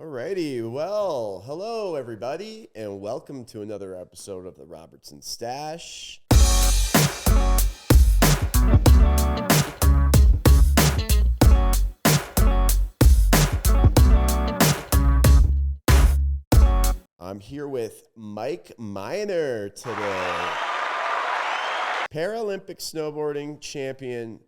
Alrighty, well, hello everybody, and welcome to another episode of the Robertson Stash. I'm here with Mike Miner today, Paralympic snowboarding champion,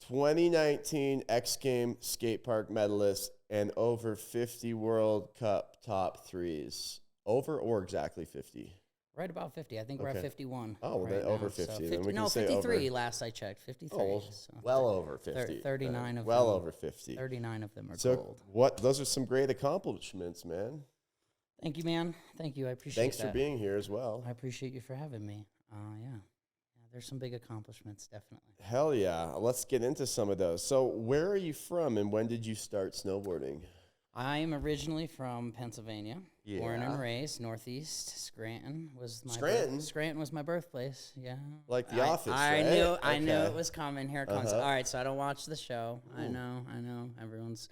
2019 X Games skate park medalist, and over 50 World Cup top threes. Over or exactly 50? Right about 50. I think we're at 51. Oh, well, right then over now. 50. So Then 50 we can no, say 53 over. last I checked. 53. Oh, well over 50. 39 of well them. over 50. 39 of them are So gold. those are some great accomplishments, man. Thank you, man. Thank you. I appreciate Thanks that. for being here as well. I appreciate you for having me. Yeah, there's some big accomplishments, definitely. Hell yeah. Let's get into some of those. So where are you from and when did you start snowboarding? I'm originally from Pennsylvania, born Yeah. and raised, Northeast. Scranton was my Scranton was my birthplace. Yeah, Like The Office, I right? I knew Okay. it was coming. Here it comes. Uh-huh. All right, so I don't watch the show. Ooh. I know. Everyone's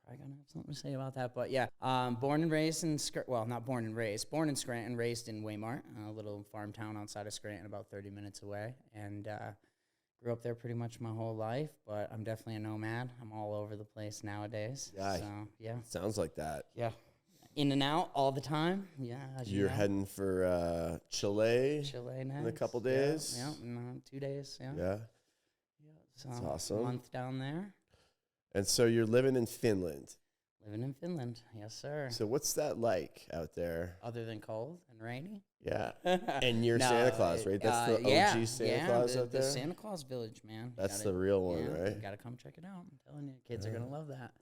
probably gonna have something to say about that, but yeah, born and raised in not born and raised, born in Scranton, raised in Waymart, a little farm town outside of Scranton, about 30 minutes away, and grew up there pretty much my whole life. But I'm definitely a nomad. I'm all over the place nowadays. Yeah. So yeah. Sounds like that. Yeah. In and out all the time. Yeah. As you You're know. heading for Chile Chile next. in a couple days. Yeah. In 2 days. Yeah. Yeah. So That's awesome. A month down there. And so you're living in Finland. Living in Finland. Yes, sir. So what's that like out there? Other than cold and rainy. Yeah. And you're No, Santa Claus, right? That's the OG Santa Claus out there? The Santa Claus Village, man. That's the real one, right? You got to come check it out. I'm telling you, kids are going to love that.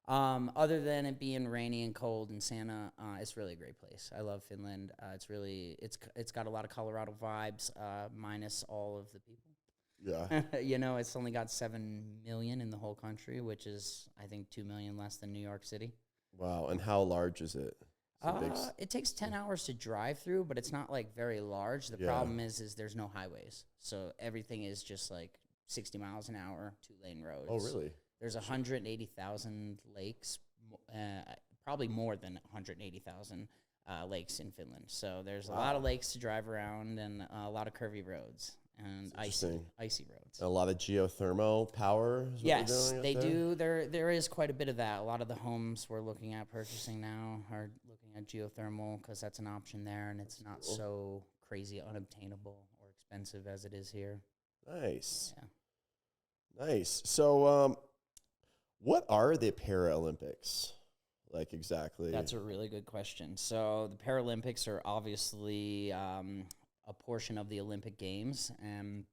Other than it being rainy and cold and Santa, it's really a great place. I love Finland. It's got a lot of Colorado vibes, minus all of the people. Yeah. It's only got 7 million in the whole country, which is, I think, 2 million less than New York City. Wow. And how large is it? It takes 10 hours to drive through, but it's not like very large. The problem is there's no highways. So everything is just like 60 miles an hour, 2-lane roads. Oh, really? There's 180,000 lakes, probably more than 180,000 lakes in Finland. So there's a lot of lakes to drive around and a lot of curvy roads and icy roads. A lot of geothermal power is what Yes, they're doing they out there? do. There is quite a bit of that. A lot of the homes we're looking at purchasing now are looking at geothermal because that's an option there, and it's not so crazy unobtainable or expensive as it is here. Nice. Yeah. Nice. So what are the Paralympics? Like exactly? That's a really good question. So the Paralympics are obviously a portion of the Olympic Games, and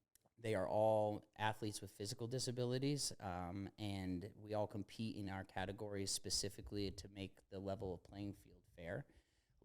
they are all athletes with physical disabilities, and we all compete in our categories specifically to make the level of playing field fair.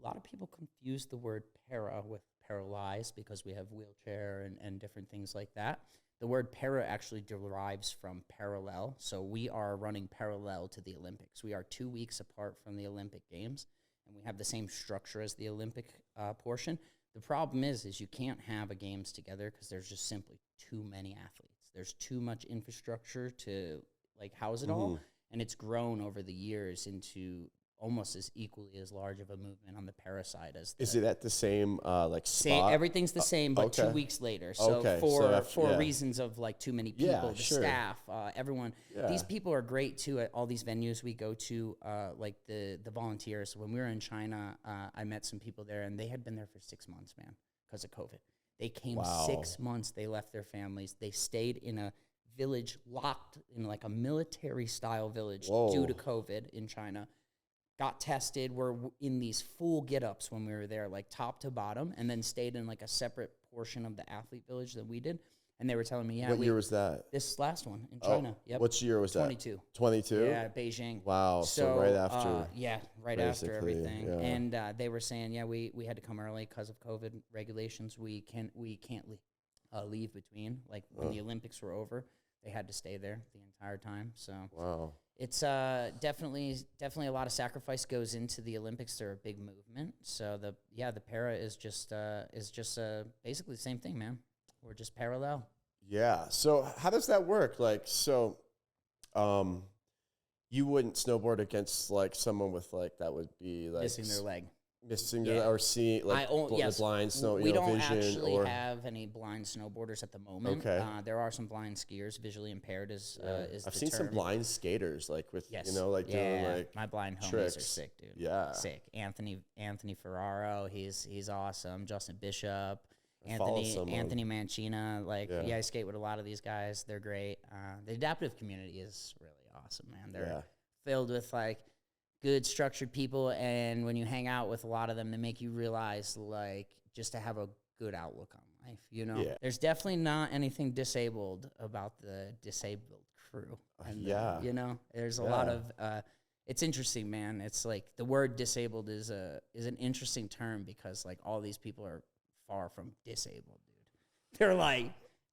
A lot of people confuse the word para with paralyzed because we have wheelchair and different things like that. The word para actually derives from parallel, so we are running parallel to the Olympics. We are 2 weeks apart from the Olympic Games, and we have the same structure as the Olympic portion. The problem is you can't have a games together because there's just simply too many athletes. There's too much infrastructure to like house it all, and it's grown over the years into almost as equally as large of a movement on the para side as the... Is it at the same spot? Everything's the same, but 2 weeks later. So for reasons of like too many people, the staff, everyone. Yeah. These people are great too at all these venues we go to, like the volunteers. When we were in China, I met some people there, and they had been there for 6 months, man, because of COVID. They came 6 months. They left their families. They stayed in a village, locked in like a military-style village due to COVID in China. Got tested, were in these full get-ups when we were there, like top to bottom, and then stayed in like a separate portion of the athlete village that we did. And they were telling me, What year was that? This last one in China. Yep. Which year was that? 22. 22? Yeah, Beijing. Wow, so right after. Right after everything. Yeah. And they were saying, we had to come early because of COVID regulations. We can't leave between. Like when the Olympics were over, they had to stay there the entire time. So wow. It's definitely a lot of sacrifice goes into the Olympics. They're a big movement. So the para is just basically the same thing, man. We're just parallel. Yeah. So how does that work? Like, you wouldn't snowboard against like someone with like that would be like missing their leg. Missing their, or seeing like yes, blind snow, we don't vision, actually or have any blind snowboarders at the moment. Okay. There are some blind skiers, visually impaired is I've the seen term. some blind skaters like with Yes. you know like doing like my blind homies tricks. are sick, dude. Yeah. Sick. Anthony Ferraro, he's awesome. Justin Bishop, follow someone. Anthony Mancina, like Yeah. I skate with a lot of these guys. They're great. The adaptive community is really awesome, man. They're filled with like good structured people, and when you hang out with a lot of them, they make you realize like just to have a good outlook on life, you know. There's definitely not anything disabled about the disabled crew. And you know, there's a lot of it's interesting, man. It's like the word disabled is an interesting term because like all these people are far from disabled, dude. They're like,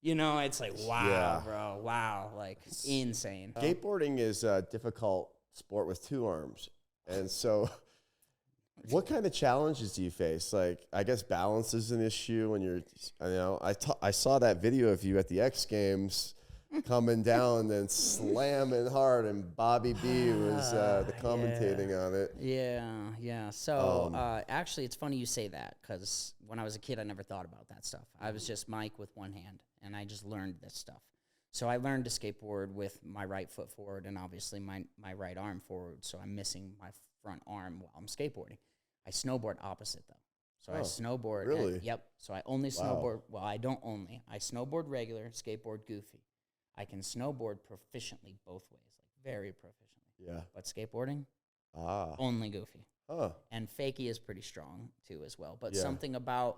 you know, it's like wow, bro, wow, like insane. Skateboarding is a difficult sport with two arms. And so what kind of challenges do you face? Like, I guess balance is an issue when you're, you know, I saw that video of you at the X Games coming down and slamming hard, and Bobby B was the commentating on it. Yeah. So actually, it's funny you say that because when I was a kid, I never thought about that stuff. I was just Mike with one hand, and I just learned this stuff. So I learned to skateboard with my right foot forward and obviously my right arm forward, so I'm missing my front arm while I'm skateboarding. I snowboard opposite, though. So I snowboard. Really? Yep. So I only snowboard. Well, I don't only. I snowboard regular, skateboard goofy. I can snowboard proficiently both ways, like very proficiently. Yeah. But skateboarding, only goofy. And fakie is pretty strong, too, as well. But something about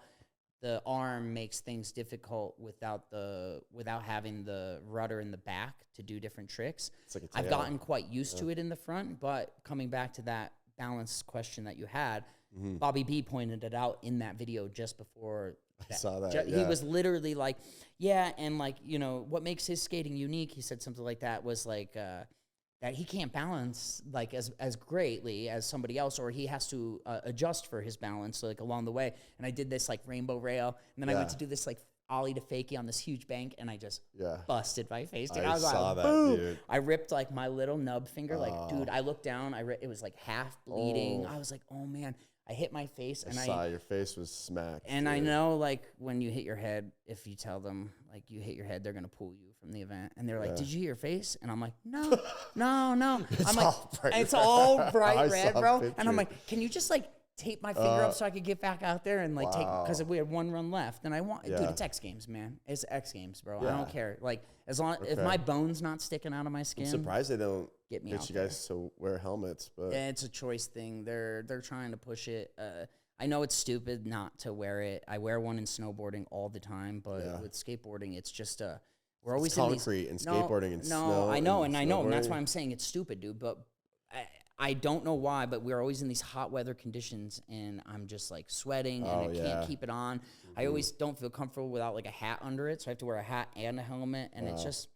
the arm makes things difficult without having the rudder in the back to do different tricks. It's like I've gotten quite used to it in the front, but coming back to that balance question that you had, Bobby B pointed it out in that video just before. I saw that. He was literally like, and like, you know, what makes his skating unique, he said something like that, was like that he can't balance like as greatly as somebody else, or he has to adjust for his balance like along the way. And I did this like rainbow rail, and then I went to do this like ollie to fakie on this huge bank, and I just busted my face. Dude. I was saw like, that, boom. dude. I ripped like my little nub finger. Like, dude, I looked down. It was like half bleeding. I was like, oh man. I hit my face, and I saw your face was smacked. And dude. I know, like, when you hit your head, if you tell them, like, you hit your head, they're going to pull you from the event. And they're like, did you hit your face? And I'm like, no. I'm like, it's all bright red, bro. And I'm like, can you just, like, tape my finger up so I could get back out there and, like, take, because we had one run left. And dude, it's X Games, man. It's X Games, bro. I don't care. Like, as long, if my bone's not sticking out of my skin. I'm surprised they don't get you guys to wear helmets, but it's a choice thing. They're trying to push it. I know it's stupid not to wear it. I wear one in snowboarding all the time, but with skateboarding, it's just we're always it's concrete and skateboarding and snow. No, I know, and that's why I'm saying it's stupid, dude. But I don't know why, but we're always in these hot weather conditions, and I'm just like sweating, and I can't keep it on. I always don't feel comfortable without like a hat under it, so I have to wear a hat and a helmet, and it's just.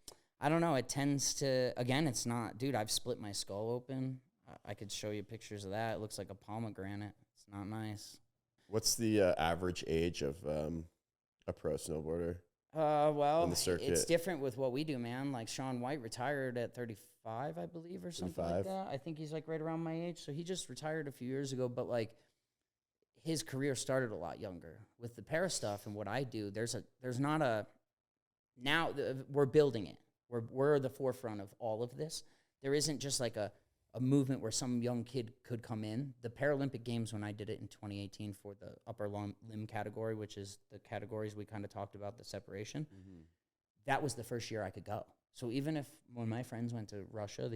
I don't know. It tends to, again, it's not, dude, I've split my skull open. I could show you pictures of that. It looks like a pomegranate. It's not nice. What's the average age of a pro snowboarder? Well, on the circuit? It's different with what we do, man. Like Shaun White retired at 35, I believe, or something like that. I think he's like right around my age. So he just retired a few years ago, but like his career started a lot younger. With the para stuff and what I do, now we're building it. We're the forefront of all of this. There isn't just like a movement where some young kid could come in. The Paralympic Games, when I did it in 2018 for the upper limb category, which is the categories we kind of talked about, the separation, that was the first year I could go. So even if when my friends went to Russia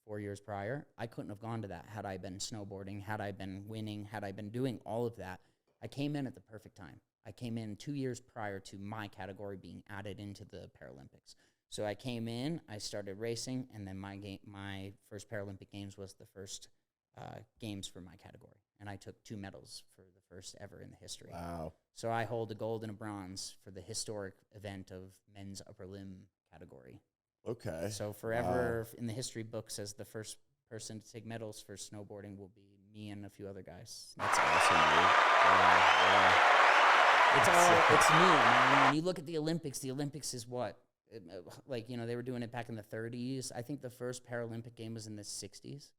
4 years prior, I couldn't have gone to that had I been snowboarding, had I been winning, had I been doing all of that. I came in at the perfect time. I came in 2 years prior to my category being added into the Paralympics. So I came in, I started racing, and then my first Paralympic Games was the first games for my category. And I took 2 medals for the first ever in the history. Wow. So I hold a gold and a bronze for the historic event of men's upper limb category. Okay. So forever in the history books as the first person to take medals for snowboarding will be me and a few other guys. That's awesome, dude. Wow. It's me, man. When you look at the Olympics is what? like, you know, they were doing it back in the 30s. I think the first Paralympic game was in the 60s.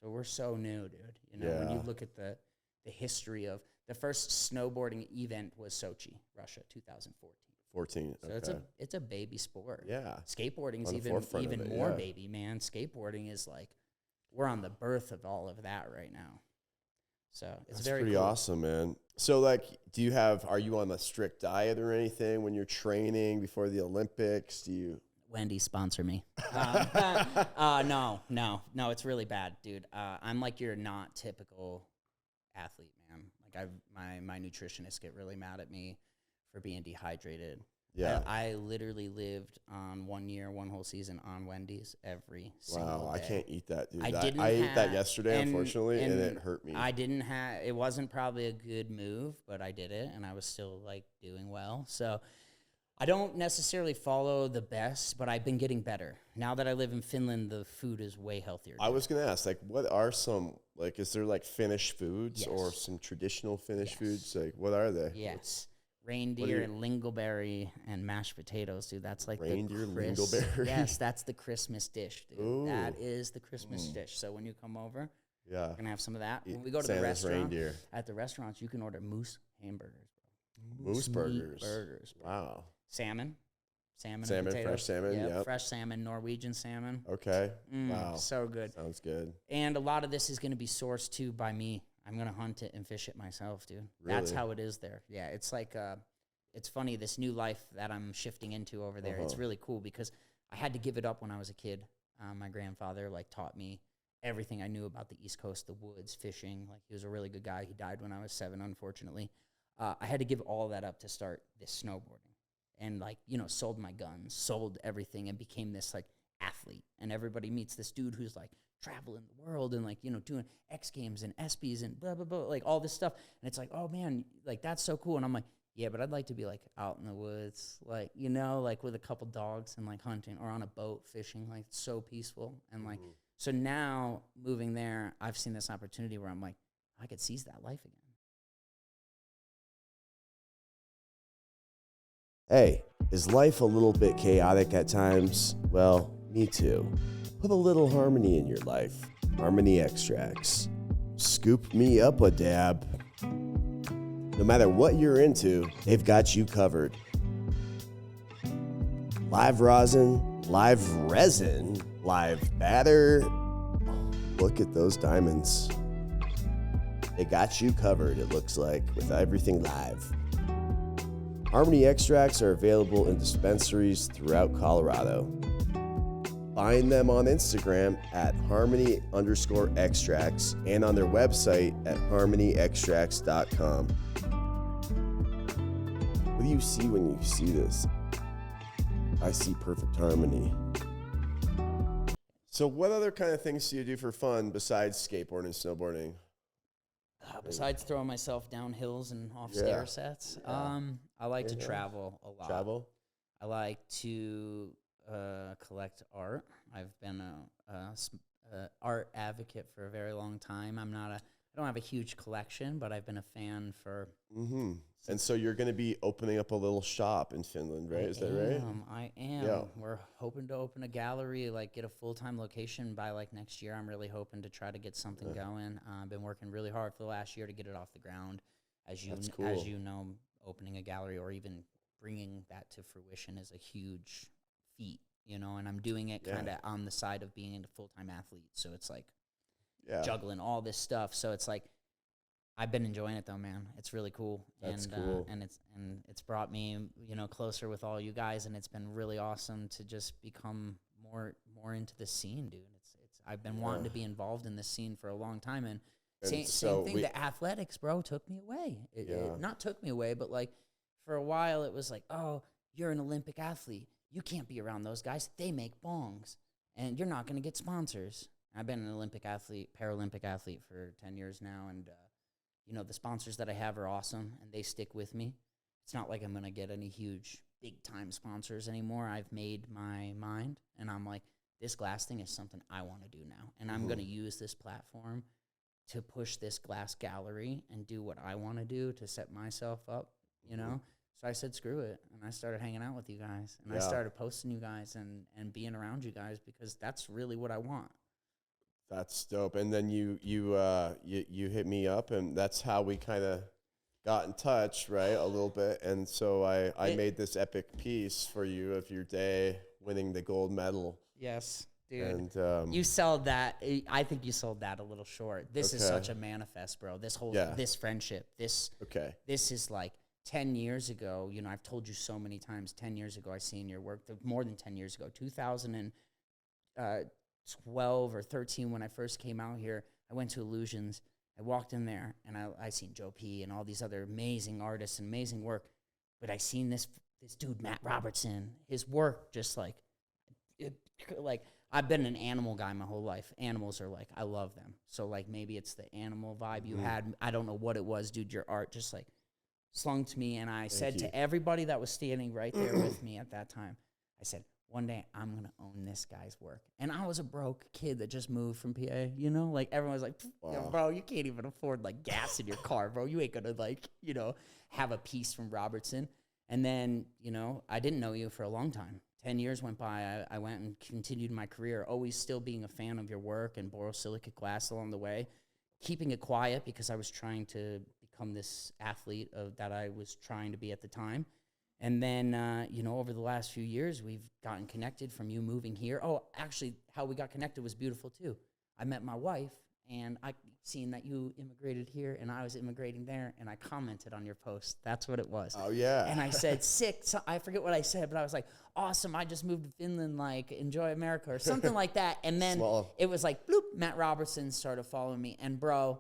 So we're so new, dude. You know, when you look at the history of the first snowboarding event was Sochi, Russia, 2014. 14. So it's a baby sport. Yeah. Skateboarding is On even it, more baby, man. Skateboarding is like, we're on the birth of all of that right now. So it's That's very pretty cool. awesome, man. So like, are you on a strict diet or anything when you're training before the Olympics? Do you? Wendy, sponsor me. No, it's really bad, dude. I'm like your not typical athlete, man. Like my nutritionists get really mad at me for being dehydrated. Yeah. I literally lived on 1 year, one whole season on Wendy's every single day. Wow, I can't eat that, dude. I ate that yesterday, unfortunately, and it hurt me. It wasn't probably a good move, but I did it, and I was still, like, doing well. So I don't necessarily follow the best, but I've been getting better. Now that I live in Finland, the food is way healthier. I was going to ask, like, what are some, like, is there, like, Finnish foods Yes. or some traditional Finnish foods? Like, what are they? Yes. Reindeer and lingonberry and mashed potatoes, dude. That's like reindeer, the lingonberry. Yes, that's the Christmas dish, dude. Ooh. That is the Christmas dish. So when you come over, Yeah. we're gonna have some of that. When we go to the Santa's restaurant, reindeer. at the restaurants, you can order moose hamburgers, bro. Moose meat burgers. burgers, bro. Wow. Salmon and Salmon, potatoes. fresh salmon, Yep, yep. fresh salmon, Norwegian salmon. Okay. Wow. So good. Sounds good. And a lot of this is going to be sourced too by me. I'm going to hunt it and fish it myself, dude. That's Really? how it is there. Yeah, it's like, it's funny, this new life that I'm shifting into over there. It's really cool because I had to give it up when I was a kid. My grandfather, like, taught me everything I knew about the East Coast, the woods, fishing. Like, he was a really good guy. He died when I was 7, unfortunately. I had to give all that up to start this snowboarding. And, like, you know, sold my guns, sold everything, and became this, like, athlete. And everybody meets this dude who's, like, traveling the world and, like, you know, doing X Games and ESPYs and blah, blah, blah, like, all this stuff. And it's like, oh, man, like, that's so cool. And I'm like, yeah, but I'd like to be, like, out in the woods, like, you know, like, with a couple dogs and, like, hunting or on a boat fishing. Like, it's so peaceful. And, like, so now moving there, I've seen this opportunity where I'm like, I could seize that life again. Hey, is life a little bit chaotic at times? Well, me too. Put a little harmony in your life. Harmony Extracts. Scoop me up a dab. No matter what you're into, they've got you covered. Live rosin, live resin, live batter. Look at those diamonds. They got you covered, it looks like, with everything live. Harmony Extracts are available in dispensaries throughout Colorado. Find them on Instagram at harmony_extracts and on their website at harmonyextracts.com. What do you see when you see this? I see perfect harmony. So what other kind of things do you do for fun besides skateboarding and snowboarding? Besides throwing myself down hills and off stair sets, I like to travel a lot. Travel? I like to collect art. I've been a art advocate for a very long time. I don't have a huge collection, but I've been a fan for. Mm-hmm. And so you're going to be opening up a little shop in Finland, right? Is that right? I am. Yeah. We're hoping to open a gallery, like get a full-time location by like next year. I'm really hoping to try to get something going. I've been working really hard for the last year to get it off the ground. As you know, opening a gallery or even bringing that to fruition is a huge feat, you know, and I'm doing it kind of on the side of being a full-time athlete. So it's like juggling all this stuff. So it's like, I've been enjoying it though, man. It's really cool. That's cool. And it's brought me, you know, closer with all you guys, and it's been really awesome to just become more into the scene, dude. I've been wanting to be involved in this scene for a long time, and same thing. The athletics, bro, took me away. It not took me away, but like for a while, it was like, oh, you're an Olympic athlete. You can't be around those guys. They make bongs, and you're not going to get sponsors. I've been an Olympic athlete, Paralympic athlete for 10 years now, and you know, the sponsors that I have are awesome, and they stick with me. It's not like I'm going to get any huge, big-time sponsors anymore. I've made my mind, and I'm like, this glass thing is something I want to do now, and I'm going to use this platform to push this glass gallery and do what I want to do to set myself up, you know? So I said, screw it. And I started hanging out with you guys. And I Yeah. started posting you guys and being around you guys because that's really what I want. That's dope. And then you hit me up, and that's how we kind of got in touch, right? A little bit. And so I made this epic piece for you of your day winning the gold medal. Yes, dude. And you sold that. I think you sold that a little short. This is such a manifest, bro. This whole, this friendship, this is like 10 years ago. You know, I've told you so many times, 10 years ago, I seen your work, more than 10 years ago, 2012 or 13, when I first came out here, I went to Illusions. I walked in there, and I seen Joe P. and all these other amazing artists and amazing work. But I seen this dude, Matt Robertson, his work just like I've been an animal guy my whole life. Animals are like, I love them. So like maybe it's the animal vibe you had. I don't know what it was, dude. Your art just like slung to me. And I said to everybody that was standing right there with me at that time, I said, one day I'm going to own this guy's work. And I was a broke kid that just moved from PA, you know? Like everyone was like, yo, bro, you can't even afford like gas in your car, bro. You ain't going to like, you know, have a piece from Robertson. And then, you know, I didn't know you for a long time. 10 years went by. I went and continued my career, always still being a fan of your work and borosilicate glass along the way, keeping it quiet because I was trying to become this athlete that I was trying to be at the time. And then, you know, over the last few years, we've gotten connected from you moving here. Oh, actually, how we got connected was beautiful, too. I met my wife, and I seen that you immigrated here, and I was immigrating there, and I commented on your post. That's what it was. Oh, yeah. And I said, sick. So I forget what I said, but I was like, awesome, I just moved to Finland, like, enjoy America, or something like that. And then it was like, bloop, Matt Robertson started following me. And, bro,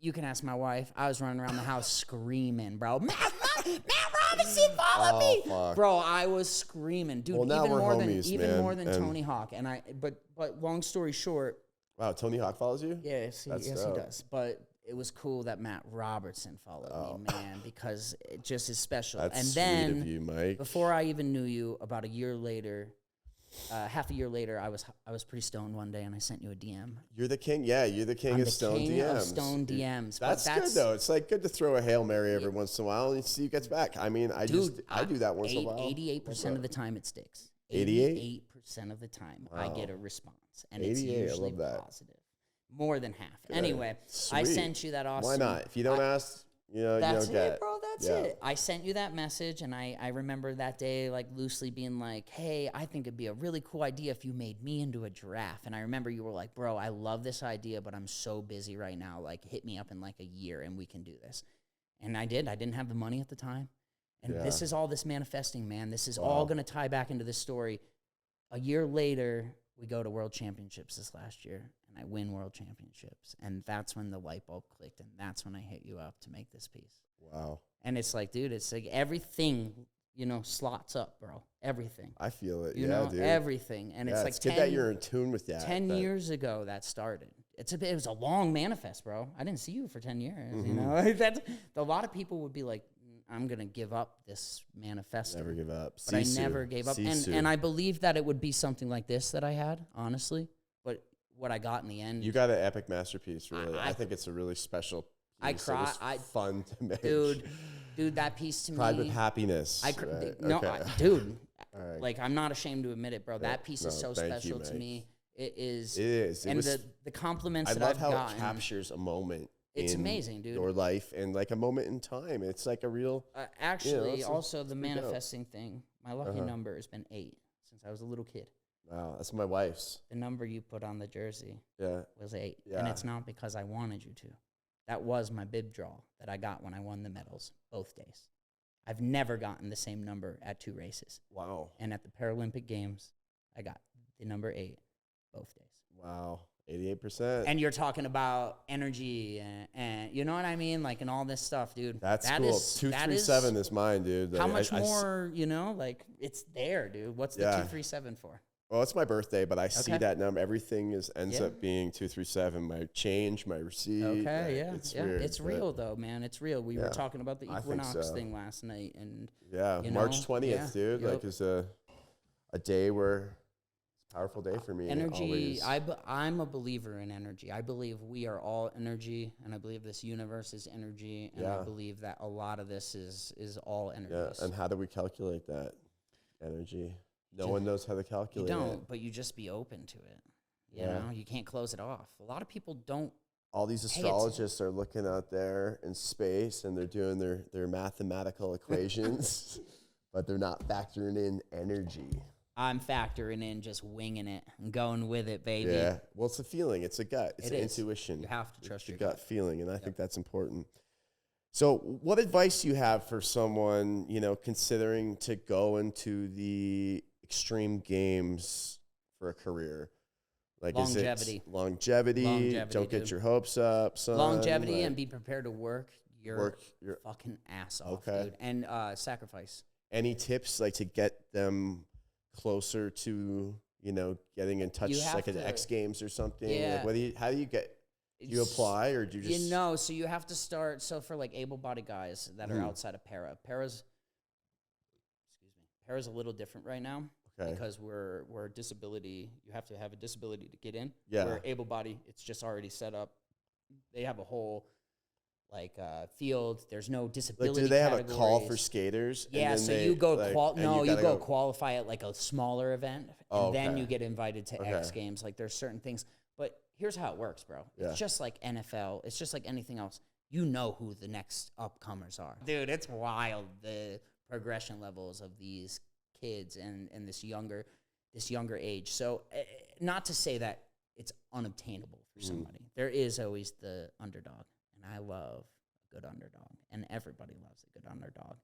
you can ask my wife. I was running around the house screaming, bro. Matt Robertson, follow me, fuck. bro. I was screaming, dude. Well, now even we're more homies, than more than Tony Hawk. And but long story short, wow, Tony Hawk follows you? yes, he does. But it was cool that Matt Robertson followed me, man, because it just is special. That's and sweet then of you, Mike. before I even knew you, about a year later. Half a year later, I was pretty stoned one day, and I sent you a DM. You're the king. Yeah, you're the king I'm of the stone king DMs. of stone DMs. That's good though. It's like good to throw a Hail Mary every once in a while and see who gets back. I mean, I do that once in a while. 88% of the time it sticks. 88% of the time I get a response, and 88, it's usually I love that. positive. More than half. Good. Anyway, Sweet. I sent you that awesome. Why not? If you don't ask, you know, That's you don't it, get. bro. That's it. I sent you that message, and I remember that day, like, loosely being like, hey, I think it'd be a really cool idea if you made me into a giraffe. And I remember you were like, bro, I love this idea, but I'm so busy right now. Like, hit me up in, like, a year, and we can do this. And I did. I didn't have the money at the time. And this is all this manifesting, man. This is all going to tie back into this story. A year later, we go to World Championships this last year, and I win World Championships. And that's when the light bulb clicked, and that's when I hit you up to make this piece. Wow. And it's like, dude, it's like everything, you know, slots up, bro. Everything. I feel it. You know, dude. everything. And it's like it's good that you're in tune with that. 10 years ago that started. It was a long manifest, bro. I didn't see you for 10 years, you know. That's a lot of people would be like, I'm going to give up this manifesto. Never give up. But I never gave up. And I believed that it would be something like this that I had, honestly. But what I got in the end. You got an epic masterpiece, really. I think it's a really special piece. I cry. Fun to make. Dude, that piece to Pride me. with happiness. Dude, right. like, I'm not ashamed to admit it, bro. That piece is so special to me. It is. It is. And the compliments that I've gotten. I love how it captures a moment. It's amazing, dude. Your life and like a moment in time. It's like a real. Actually, also the manifesting thing. My lucky number has been 8 since I was a little kid. Wow, that's my wife's. The number you put on the jersey was 8. Yeah. And it's not because I wanted you to. That was my bib draw that I got when I won the medals both days. I've never gotten the same number at 2 races. Wow. And at the Paralympic Games, I got the number 8 both days. Wow. 88%. And you're talking about energy and you know what I mean? Like, and all this stuff, dude. That's cool. 237 is mine, dude. How much more, you know, like, it's there, dude. What's the 237 for? Well, it's my birthday, but I see that number. Everything ends up being 237. My change, my receipt. Okay, It's weird. It's real, though, man. It's real. We were talking about the equinox thing last night. And March 20th, dude. Yep. Like, is a day where Powerful day for me. Energy, I'm a believer in energy. I believe we are all energy, and I believe this universe is energy, and I believe that a lot of this is all energy. Yeah, and how do we calculate that energy? No one knows how to calculate it. You don't, but you just be open to it. You know, you can't close it off. A lot of people don't. All these astrologists are looking out there in space, and they're doing their mathematical equations, but they're not factoring in energy. I'm factoring in just winging it and going with it, baby. Yeah. Well, it's a feeling. It's a gut. It's an intuition. You have to trust your gut feeling, and I think that's important. So what advice do you have for someone, considering to go into the extreme games for a career? Like longevity. Longevity. Don't get your hopes up, son. Longevity, and be prepared to work your fucking ass off, dude. And sacrifice. Any tips to get them closer to, getting in touch, like at X Games or something? Yeah. How do you get? Do you apply, or do you just? So you have to start. So for able-bodied guys that are outside of Para's a little different right now. Okay. Because we're disability. You have to have a disability to get in. Yeah. We're able-bodied. It's just already set up. They have a whole field. There's no disability. Do they have a call for skaters? Yeah. So you go you go qualify at a smaller event, and then you get invited to X Games. There's certain things, but here's how it works, bro. Yeah. It's just like NFL. It's just like anything else. You know who the next upcomers are, dude. It's wild, the progression levels of these kids and this younger age. So not to say that it's unobtainable for somebody. There is always the underdog, and I love a good underdog, and everybody loves a good underdog.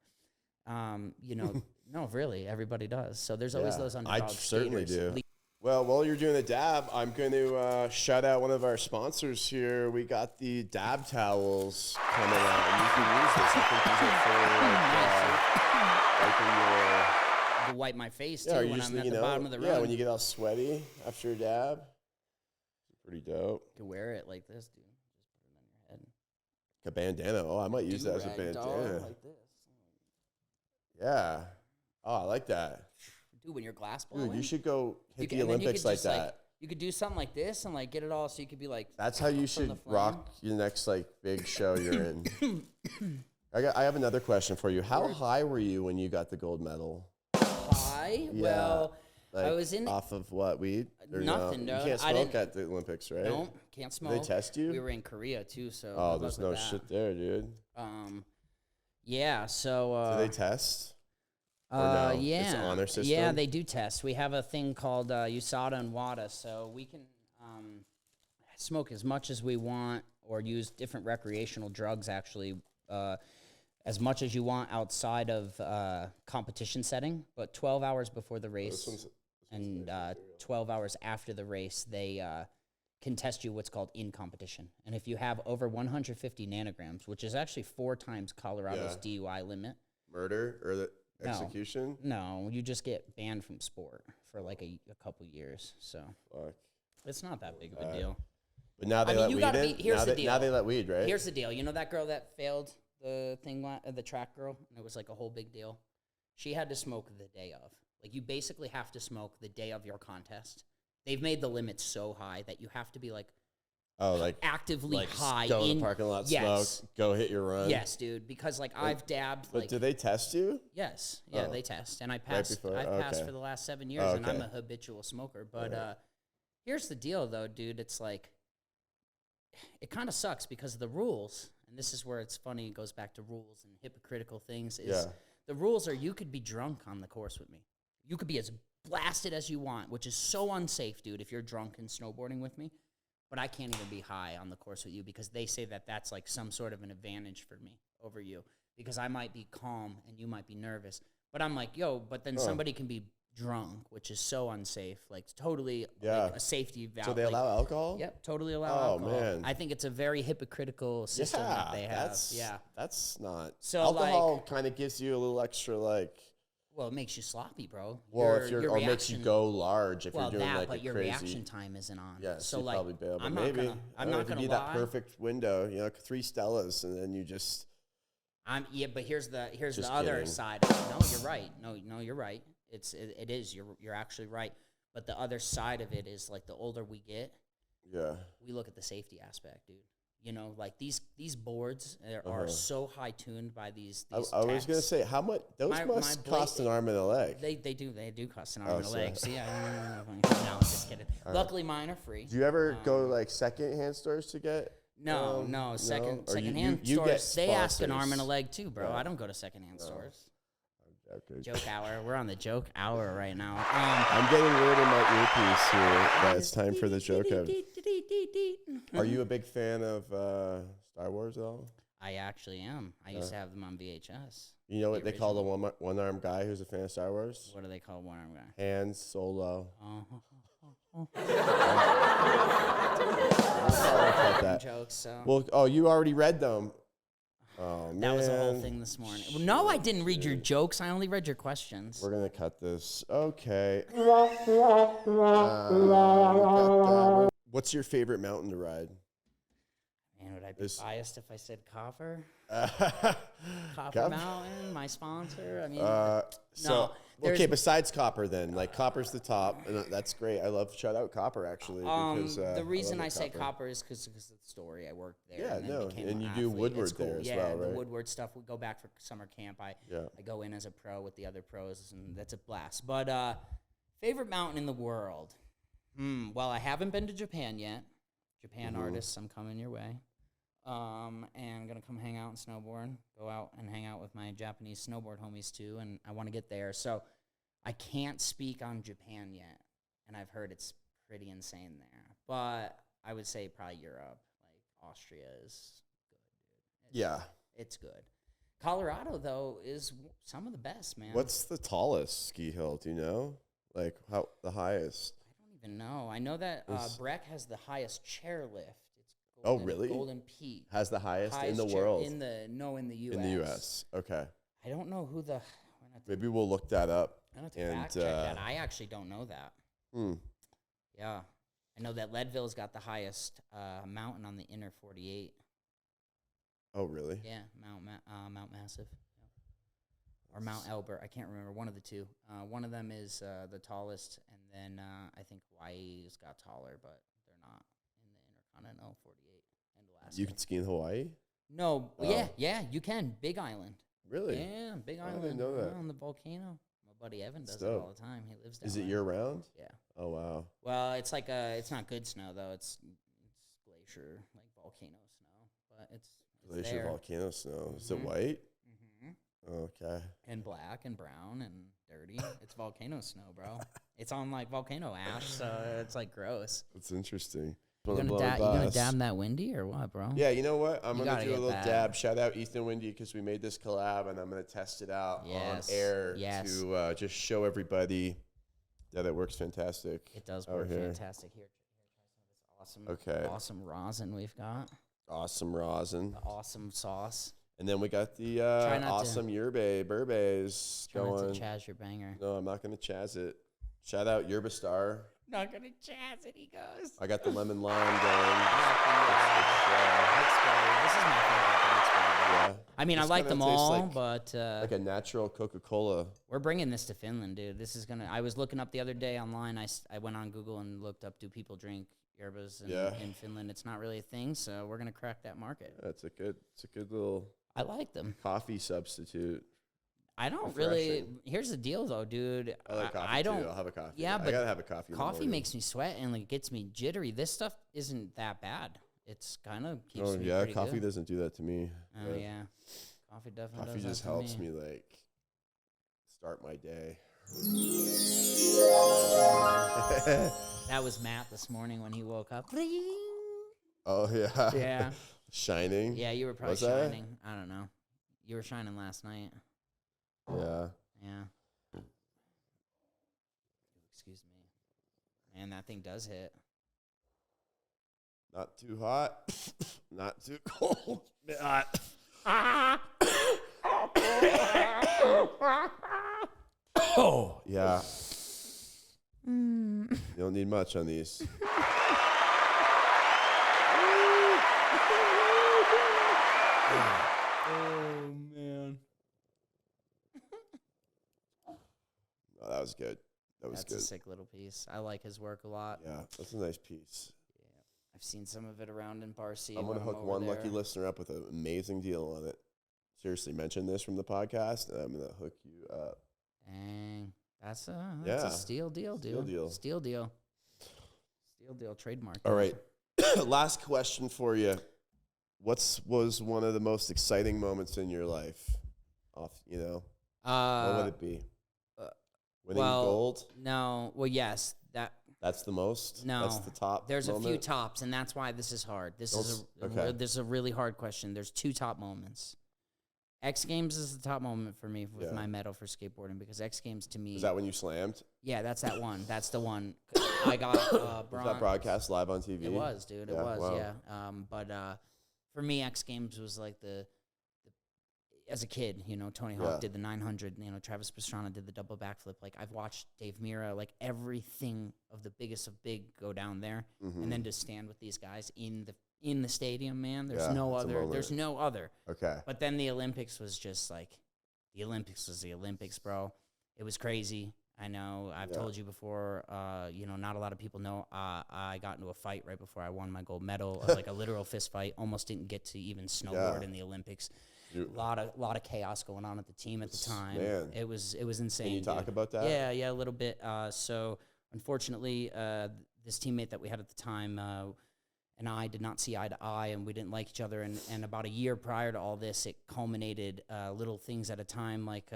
No, really, everybody does. So there's always those underdogs. I certainly do. Well, while you're doing the dab, I'm going to shout out one of our sponsors here. We got the dab towels coming out, and you can use this. I think these are for to wipe my face, too, when I'm at the bottom of the run. Yeah, when you get all sweaty after a dab. Pretty dope. You can wear it like this, dude. Just put it on your head. A bandana. Oh, I might use that as a bandana. Like this. Yeah. Oh, I like that. Dude, when you're glass blowing. Dude, you should go hit the Olympics like that. You could do something like this and get it all so you could be That's how you should rock your next big show you're in. I have another question for you. How high were you when you got the gold medal? High? Yeah. Well, I was in off of what, weed? Nothing, no? You can't smoke at the Olympics, right? No, can't smoke. Did they test you? We were in Korea too, so oh, there's no shit there, dude. Yeah. So do they test? No? Yeah, it's an honor system. Yeah, they do test. We have a thing called USADA and WADA, so we can smoke as much as we want or use different recreational drugs, actually, as much as you want outside of competition setting. But 12 hours before the race and 12 hours after the race, they can test you what's called in competition. And if you have over 150 nanograms, which is actually 4 times Colorado's DUI limit. Murder or the execution? No, you just get banned from sport for a couple years. So it's not that big of a deal. But now they let weed in? Here's the deal. Now they let weed, right? Here's the deal. You know that girl that failed the thing, the track girl? And it was a whole big deal. She had to smoke the day of. You basically have to smoke the day of your contest. They've made the limits so high that you have to be actively high go in the parking lot, smoke, go hit your run. Yes, dude. Because I've dabbed. But do they test you? Yes, yeah, they test, and I passed. I've passed for the last 7 years, and I'm a habitual smoker. But here's the deal, though, dude. It's it kind of sucks because of the rules, and this is where it's funny. It goes back to rules and hypocritical things. The rules are you could be drunk on the course with me. You could be as blasted as you want, which is so unsafe, dude. If you're drunk and snowboarding with me. But I can't even be high on the course with you because they say that that's some sort of an advantage for me over you because I might be calm and you might be nervous. But I'm but then somebody can be drunk, which is so unsafe. Totally a safety valve. So they allow alcohol? Yep, totally allow alcohol. Oh, man. I think it's a very hypocritical system that they have. That's not. So alcohol kind of gives you a little extra well, it makes you sloppy, bro. Well, or makes you go large if you're doing but your crazy reaction time isn't on. Yeah, so you probably bail. But I'm maybe I'm not gonna be lie. that perfect window, 3 Stellas, and then you just. But here's the other side. No, you're right. No, you're right. It is. You're actually right. But the other side of it is like the older we get, we look at the safety aspect, dude. You know, like these boards are so high tuned by these I was gonna say, how much those must cost an arm and a leg. They do cost an arm and a leg. See, no, just kidding. Luckily, mine are free. Do you ever go to like second-hand stores to get? No, second-hand stores. They ask an arm and a leg too, bro. I don't go to second-hand stores. Okay. Joke hour. We're on the joke hour right now. I'm getting word in my earpiece here that it's time for the joke hour. Are you a big fan of Star Wars at all? I actually am. I used to have them on VHS. You know what they call the one-armed guy who's a fan of Star Wars? What do they call one-armed guy? Han Solo. Jokes. So. Well, you already read them. Oh, man. That was the whole thing this morning. Well, no, I didn't read your jokes. I only read your questions. We're going to cut this. Okay. What's your favorite mountain to ride? Man, would I be biased if I said Copper? Copper Cup? Mountain, my sponsor? I mean, no. Okay, besides Copper then. Like, Copper's the top, and that's great. I love shout out Copper, actually. Because, the reason I say Copper is because of the story. I worked there. Yeah, and you do Woodward there as well, right? The Woodward stuff. We go back for summer camp. I go in as a pro with the other pros, and that's a blast. But favorite mountain in the world? Well, I haven't been to Japan yet. Japan artists, I'm coming your way. And I'm going to come hang out and snowboard, go out and hang out with my Japanese snowboard homies too, and I want to get there. So I can't speak on Japan yet, and I've heard it's pretty insane there. But I would say probably Europe, like Austria is good, dude. It's good. Colorado, though, is some of the best, man. What's the tallest ski hill, do you know? Like, how the highest? I don't even know. I know that Breck has the highest chairlift. Oh, really? Golden Peak has the highest in the world. In the U.S. In the U.S. Okay. I don't know who the. Maybe we'll look that up. I have to fact check that. I actually don't know that. Yeah, I know that Leadville's got the highest mountain on the inner 48. Oh, really? Yeah, Mount Massive, or Mount Elbert. I can't remember. One of the two. One of them is the tallest, and then I think Hawaii's got taller, but they're not in the Intercontinental 48. You can ski in Hawaii? No. Yeah, you can. Big Island. Really? Yeah, Big Island. I didn't know that. On the volcano. My buddy Evan does it all the time. He lives down there. Is it year-round? Yeah. Oh, wow. Well, it's like it's not good snow, though. It's glacier, like volcano snow. But it's glacier there. Volcano snow. Is it white? Okay. And black and brown and dirty. It's volcano snow, bro. It's on, like, volcano ash, so it's, like, gross. That's interesting. You gonna dab that Windy or what, bro? Yeah, you know what? I'm gonna do a little dab. Shout out Ethan Windy because we made this collab, and I'm gonna test it out on air to just show everybody that it works fantastic. It does work fantastic. Here, try some of this awesome rosin we've got. Awesome rosin. The awesome sauce. And then we got the awesome yerba burbays going. Try not to chaz your banger. No, I'm not gonna chaz it. Shout out Yerba Star. Not gonna chaz it, he goes. I got the lemon lime going. This is my favorite. Yeah. I mean, I like them all, but like a natural Coca-Cola. We're bringing this to Finland, dude. This is gonna. I was looking up the other day online. I went on Google and looked up, do people drink yerbas in Finland? It's not really a thing, so we're gonna crack that market. Yeah, it's a good little. I like them. Coffee substitute. I don't really. Here's the deal, though, dude. I like coffee too. I'll have a coffee. Yeah, but I gotta have a coffee. Coffee makes me sweat and like gets me jittery. This stuff isn't that bad. It's kind of keeps me pretty coffee good. doesn't do that to me. Oh yeah, coffee definitely. Coffee just helps me like start my day. That was Matt this morning when he woke up. Oh yeah. Yeah. Shining. Yeah, you were probably shining. I don't know. You were shining last night. Yeah. Yeah. Excuse me. Man, that thing does hit. Not too hot. Not too cold. Not. Oh, yeah. You don't need much on these. Oh, man. Oh, that was good. That was That's good. a sick little piece. I like his work a lot. Yeah, that's a nice piece. Yeah. I've seen some of it around in Parsi. I'm going to hook over one there. lucky listener up with an amazing deal on it. Seriously, mention this from the podcast, and I'm going to hook you up. Dang. That's a Yeah. steal deal, dude. Steal deal. Steal deal. Steal deal. Trademark. All right. Last question for you. Was one of the most exciting moments in your life? What would it be? Winning gold? No. Well, yes. That's the most? No. That's the top There's moment? a few tops, and that's why this is hard. This is a really hard question. There's 2 top moments. X Games is the top moment for me with my medal for skateboarding, because X Games to me... Is that when you slammed? Yeah, that's that one. That's the one. I got bronze. Was that broadcast live on TV? It was, dude. It was, wow. yeah. But for me, X Games was like the as a kid, Tony Hawk did the 900, Travis Pastrana did the double backflip. Like, I've watched Dave Mira, like, everything of the biggest of big go down there. Mm-hmm. And then to stand with these guys in the stadium, man, there's no other. There's no other. Okay. But then the Olympics was just like, the Olympics was the Olympics, bro. It was crazy. I know. I've told you before, not a lot of people know. I got into a fight right before I won my gold medal, like a literal fist fight. Almost didn't get to even snowboard in the Olympics. A lot of chaos going on at the team at the time. Man. It was insane. Can you talk about that? Yeah, a little bit. So unfortunately, this teammate that we had at the time and I did not see eye to eye, and we didn't like each other. And about a year prior to all this, it culminated little things at a time, like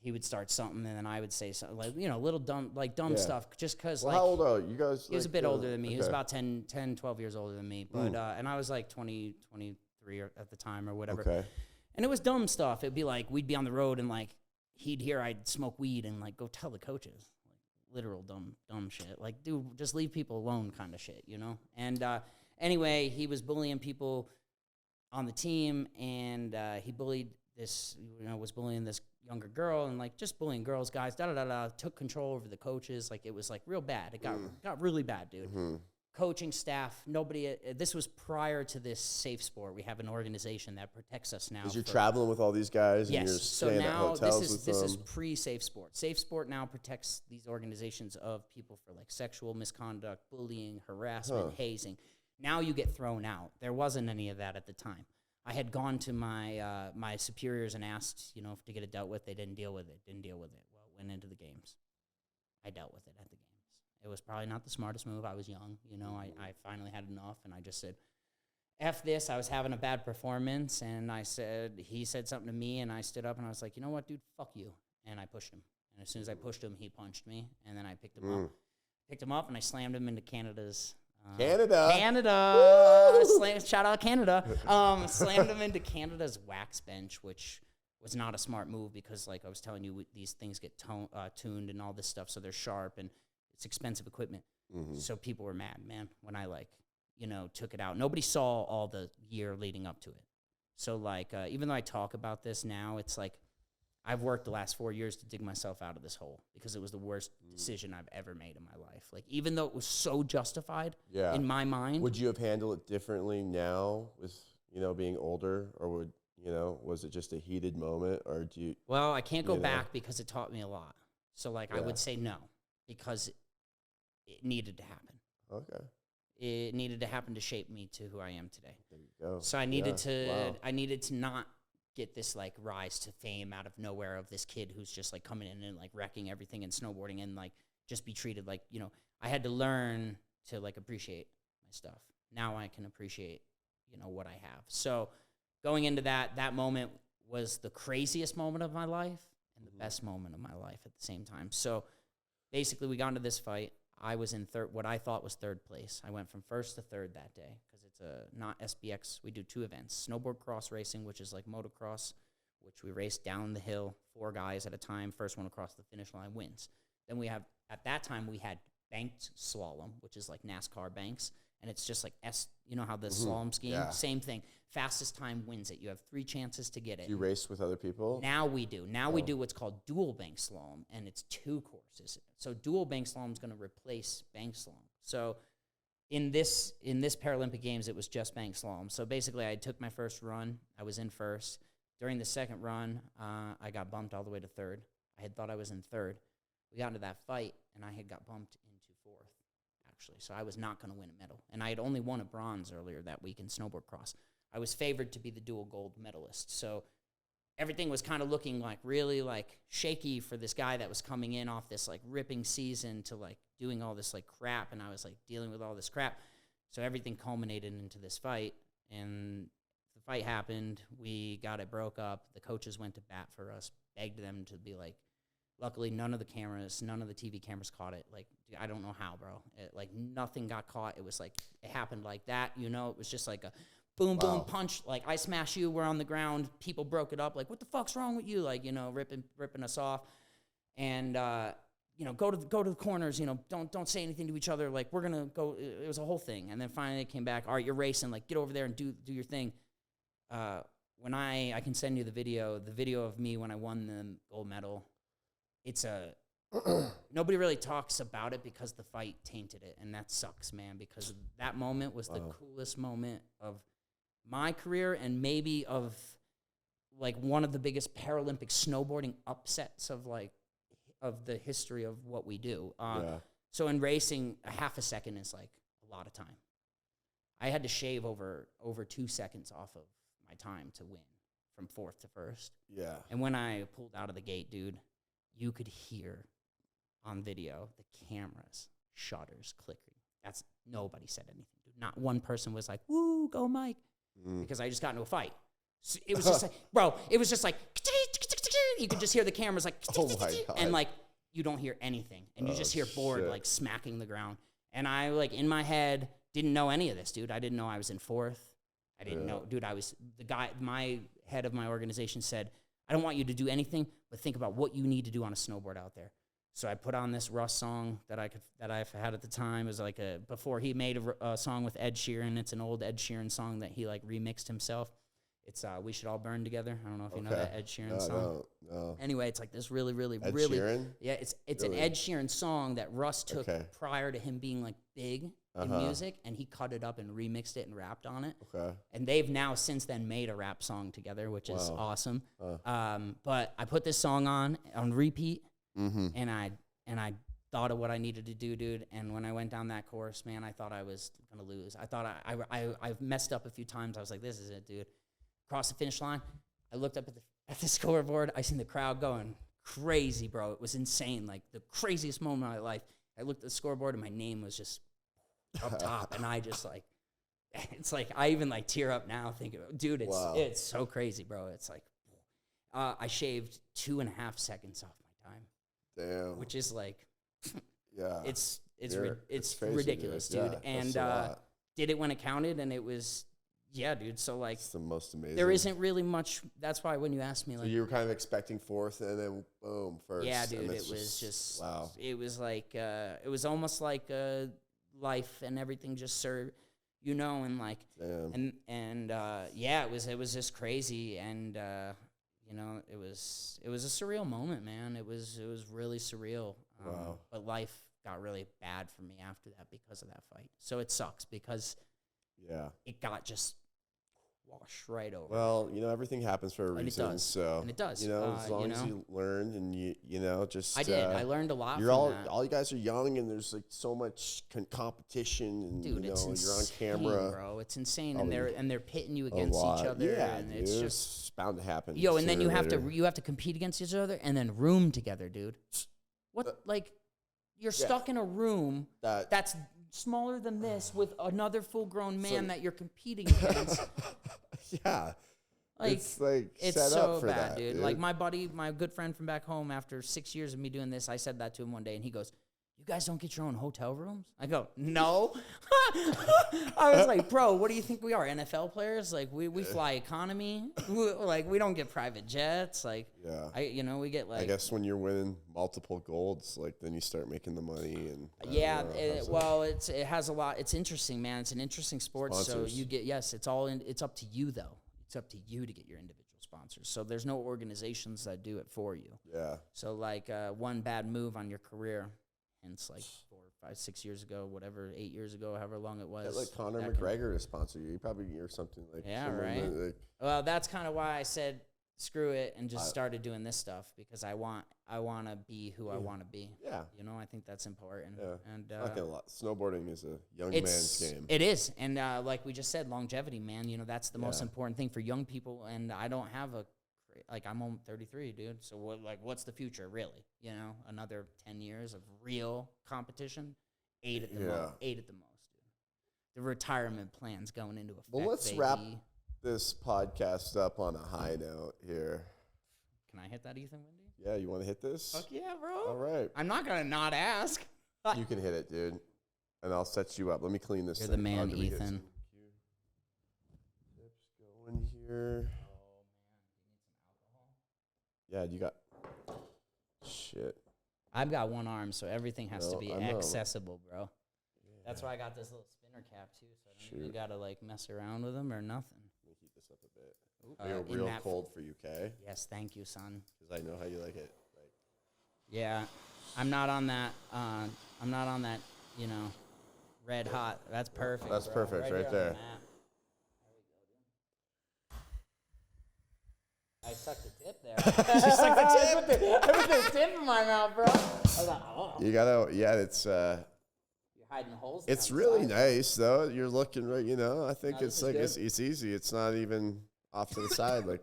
he would start something, and then I would say something, like, little dumb stuff, just because, how old are you guys? He was a bit older than me. He was about 10, 12 years older than me. But and I was like 20, 23 at the time or whatever. Okay. And it was dumb stuff. It'd be like, we'd be on the road, and like, he'd hear I'd smoke weed and like, go tell the coaches. Literal dumb shit. Like, dude, just leave people alone kind of shit, And anyway, he was bullying people on the team, and he bullied this, was bullying this younger girl, and like, just bullying girls, guys, took control over the coaches. Like, it was like real bad. It got really bad, dude. Mm-hmm. Coaching staff, nobody, this was prior to this Safe Sport. We have an organization that protects us now. Because you're traveling with all these guys, and you're so staying at now hotels this with them. is pre-Safe Sport. Safe Sport now protects these organizations of people for like sexual misconduct, bullying, harassment, hazing. Now you get thrown out. There wasn't any of that at the time. I had gone to my my superiors and asked, to get it dealt with. They didn't deal with it. Well, went into the games. I dealt with it at the games. It was probably not the smartest move. I was young, I finally had enough, and I just said, F this. I was having a bad performance, and he said something to me, and I stood up, and I was like, you know what, dude, fuck you. And I pushed him. And as soon as I pushed him, he punched me, and then I picked him up, and I slammed him into Canada's. Canada! Shout out Canada. Slammed him into Canada's wax bench, which was not a smart move because, like I was telling you, these things get tuned and all this stuff, so they're sharp, and it's expensive equipment. Mm-hmm. So people were mad, man, when I, took it out. Nobody saw all the year leading up to it. So, even though I talk about this now, it's like I've worked the last 4 years to dig myself out of this hole because it was the worst decision I've ever made in my life. Like, even though it was so justified in my mind. Would you have handled it differently now with, being older, or was it just a heated moment, or do you? Well, I can't go back because it taught me a lot. So, I would say no, because it needed to happen. Okay. It needed to happen to shape me to who I am today. There you go. So I needed to not get this rise to fame out of nowhere of this kid who's just coming in and wrecking everything in snowboarding and just be treated I had to learn to appreciate my stuff. Now I can appreciate what I have. So going into that moment was the craziest moment of my life and the best moment of my life at the same time. So basically we got into this fight. I was in what I thought was third place. I went from first to third that day because it's not SBX. We do 2 events, snowboard cross racing, which is like motocross, which we race down the hill, 4 guys at a time. First one across the finish line wins. Then at that time, we had banked slalom, which is like NASCAR banks. And it's just how the slalom skiing, same thing. Fastest time wins it. You have 3 chances to get it. Do you race with other people? Now we do. We do what's called dual bank slalom, and it's 2 courses. So dual bank slalom is going to replace bank slalom. So in this Paralympic Games, it was just bank slalom. So basically, I took my first run. I was in first. During the second run, I got bumped all the way to third. I had thought I was in third. we got into that fight, and I had got bumped into fourth, actually. So I was not going to win a medal. And I had only won a bronze earlier that week in snowboard cross. I was favored to be the dual gold medalist. So everything was kind of looking like really like shaky for this guy that was coming in off this like ripping season to like doing all this like crap. And I was like dealing with all this crap. So everything culminated into this fight. And the fight happened. We got it broke up. The coaches went to bat for us, begged them to be like, luckily none of the TV cameras caught it. Like, I don't know how, bro. Like nothing got caught. It was like, it happened like that, you know? It was just like a boom, boom, punch. Like, I smash you, we're on the ground. People broke it up. Like, what the fuck's wrong with you? Like, you know, ripping us off. And, you know, go to the corners. You know, don't say anything to each other. Like, we're gonna go. It was a whole thing. And then finally it came back. All right, you're racing. Like, get over there and do your thing. When I can send you the video of me when I won the gold medal. It's nobody really talks about it because the fight tainted it, and that sucks, man, because that moment was the coolest moment of my career and maybe of like one of the biggest Paralympic snowboarding upsets of the history of what we do. So in racing, a half a second is like a lot of time. I had to shave over 2 seconds off of my time to win from fourth to first. Yeah. And when I pulled out of the gate, dude, you could hear on video the cameras, shutters clicking. Nobody said anything, dude. Not one person was like, woo, go Mike. Because I just got into a fight. So it was just like, bro, it was just like, you could just hear the cameras like, oh my God. And like, you don't hear anything. And you just hear board like smacking the ground. And I like in my head didn't know any of this, dude. I didn't know I was in fourth. I didn't know, dude, I was the guy, my head of my organization said, I don't want you to do anything, but think about what you need to do on a snowboard out there. So I put on this Russ song that I had at the time. It was like before he made a song with Ed Sheeran. It's an old Ed Sheeran song that he like remixed himself. It's We Should All Burn Together. I don't know if you know that Ed Sheeran song. No. Anyway, it's like this really Ed Sheeran? Yeah, it's really? An Ed Sheeran song that Russ took prior to him being like big in music, and he cut it up and remixed it and rapped on it. And they've now since then made a rap song together, which is awesome. But I put this song on repeat, and I thought of what I needed to do, dude. And when I went down that course, man, I thought I was gonna lose. I thought I've messed up a few times. I was like, this is it, dude. Across the finish line, I looked up at the scoreboard. I seen the crowd going crazy, bro. It was insane, like the craziest moment of my life. I looked at the scoreboard and my name was just up top, and I just like, it's like I even like tear up now thinking, dude, it's so crazy, bro. It's like I shaved 2.5 seconds off my time. Damn. Which is like, it's ridiculous, dude. And did it when it counted, and it was. Yeah, dude. So like, it's the most amazing. There isn't really much. That's why when you asked me, like, so you were kind of expecting fourth, and then boom, first. Yeah, dude. It was just wow. It was like it was almost like life and everything just served, you know, and like, and yeah, it was just crazy, and you know, it was a surreal moment, man. It was really surreal. Wow. But life got really bad for me after that because of that fight. So it sucks because. Yeah, it got just washed right over. Well, you know, everything happens for a reason. And it does. So, and it does. You know, as long as you learn and you know, just I did. I learned a lot. You're all you guys are young, and there's like so much competition, and dude, you know, it's insane, you're on camera, bro. It's insane, and they're pitting you against each other. Yeah, and dude, it's just bound to happen. Yo, and then you have to compete against each other, and then room together, dude. What like you're stuck in a room that's smaller than this with another full-grown man that you're competing against. Yeah. Like, it's set so up for bad, that, dude. Like my buddy, my good friend from back home, after 6 years of me doing this, I said that to him one day, and he goes, "You guys don't get your own hotel rooms?" I go, "No." I was like, "Bro, what do you think we are, NFL players? Like we fly economy. We don't get private jets. Like we get like." I guess when you're winning multiple golds, like then you start making the money and. It has a lot. It's interesting, man. It's an interesting sport. Sponsors. So you get it's up to you though. It's up to you to get your individual sponsors. So there's no organizations that do it for you. Yeah. So like one bad move on your career. Hence, like 4, 5, 6 years ago, whatever, 8 years ago, however long it was. Like Conor McGregor to sponsor you, probably or something like. Yeah, right. Well, that's kind of why I said screw it, and just started doing this stuff because I want to be who I want to be. Yeah. You know, I think that's important. Yeah. And Not gonna lie. Snowboarding is a young man's game. It is. And like we just said, longevity, man, you know, that's the most important thing for young people. And I don't have I'm only 33, dude. So what's the future really? You know, another 10 years of real competition, 8 at the most, 8 at the most, dude. The retirement plan's going into effect. Well, let's wrap this podcast up on a high note here. Can I hit that, Ethan Windy? Yeah, you want to hit this? Fuck yeah, bro. All right. I'm not going to not ask. You can hit it, dude. And I'll set you up. Let me clean this You're thing. the man, Ethan. Tips going here. Oh, man. Yeah, you got... Shit. I've got one arm, so everything has to be I know. accessible, bro. Yeah. That's why I got this little spinner cap, too, so I don't even got to, like, mess around with them or nothing. Let me heat this up a bit. Real cold for you, okay? Yes, thank you, son. Because I know how you like it. Yeah, I'm not on that, you know, red hot. That's perfect. That's bro. perfect right on there. the map. I sucked the tip there. I sucked the tip. I put the tip in my mouth, bro. I was like, oh. You gotta, it's You're hiding holes. it's down the really side. nice though. You're looking right, you know. I think No, it's this like is it's easy. It's not even off to the side, like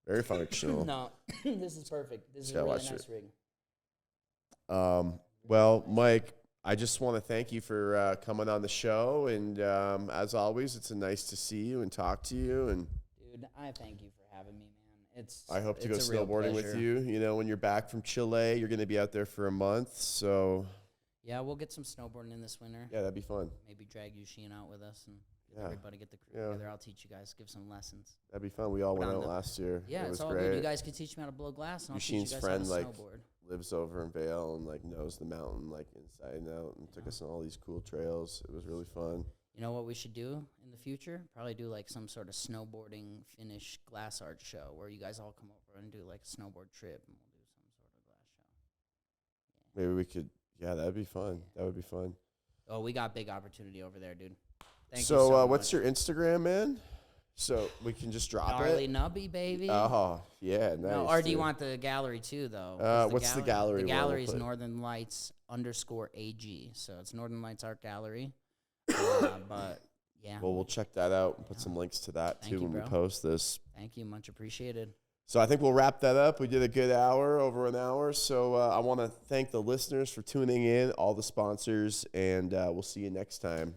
very functional. No, this is perfect. This is a gotta really watch nice it. rig. Well, Mike, I just want to thank you for coming on the show, and as always, it's nice to see you and talk to you. And Dude, I thank you for having me, man. I hope to go it's a real snowboarding with pleasure. you. You know, when you're back from Chile, you're going to be out there for a month, so Yeah, we'll get some snowboarding in this winter. yeah, that'd be fun. Maybe drag Yushin out with us and Yeah. everybody get the crew Yeah. together. I'll teach you guys, give some lessons. That'd be fun. We all Put went on out the- last year. Yeah, it was it's all great. good. You guys can teach me how to blow glass, and I'll teach Yushin's you guys friend, how to like, snowboard. lives over in Vail and like knows the mountain like inside and out, and took us on all these cool trails. It was really fun. You know what we should do in the future? Probably do like some sort of snowboarding Finnish glass art show where you guys all come over and do like a snowboard trip, and we'll do some sort of glass show. Maybe we could. Yeah, that'd be fun. That would be fun. Oh, we got big opportunity over there, dude. Thank you So, so what's much. your Instagram, man? So we can just drop Gnarly it. Nubby, baby? Oh, yeah, nice. No, or do you dude. want the gallery too, though? 'Cause what's the gallery The one we'll gallery is put? Northern Lights _AG. So it's Northern Lights Art Gallery. But yeah, Well, we'll check that out and put some links to that Thank too you, when we bro. post this. thank you, much appreciated. So I think we'll wrap that up. We did a good hour, over an hour. So I want to thank the listeners for tuning in, all the sponsors, and we'll see you next time.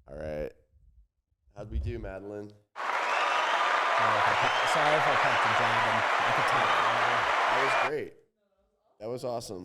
All right. How'd we do, Madeline? Sorry if I kept you jabbing. I could talk forever. That was great. That was awesome.